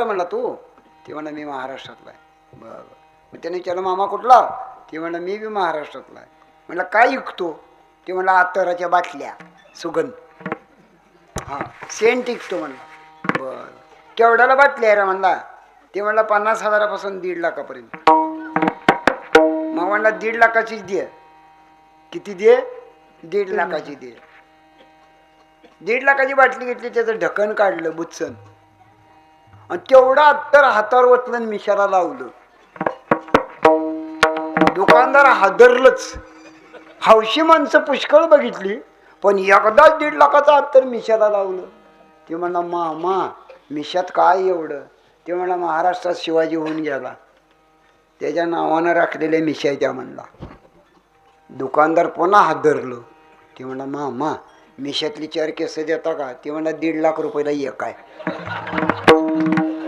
म्हणला तू? ती म्हणा मी महाराष्ट्रातला आहे. बरं. मग त्याने विचारलं मामा कुठला? ती म्हणा मी बी महाराष्ट्रातला आहे. म्हणलं काय विकतो? ते म्हणलं अत्तराच्या बाटल्या, सुगंध. हां, सेंट विकतो म्हणला. बरं. केवढ्याला बाटली आहे रे म्हणला? ते म्हणला 50,000पासून 1.5 लाखापर्यंत. मग म्हणला 1.5 लाखाचीच दे. किती दे? 1.5 लाखाची दे. 1.5 लाखाची बाटली घेतली, त्याचं ढक्कन काढलं बुच्चन आणि तेवढा अत्तर हातावर ओतलं आणि मिशाला लावलं. दुकानदार हादरलंच. हौशी माणसं पुष्कळ बघितली, पण एकदाच 1.5 लाखाचं अत्तर मिशाला लावलं. ते म्हणला मामा मिशात काय एवढं? ते म्हणला महाराष्ट्रात शिवाजी होऊन गेला, त्याच्या नावानं राखलेल्या मिशा त्या म्हणला. दुकानदार पुन्हा हादरलं. ते म्हणला मामा मिशातली 4 केस देता का? ते म्हणला 1.5 लाख रुपयाला एक आहे.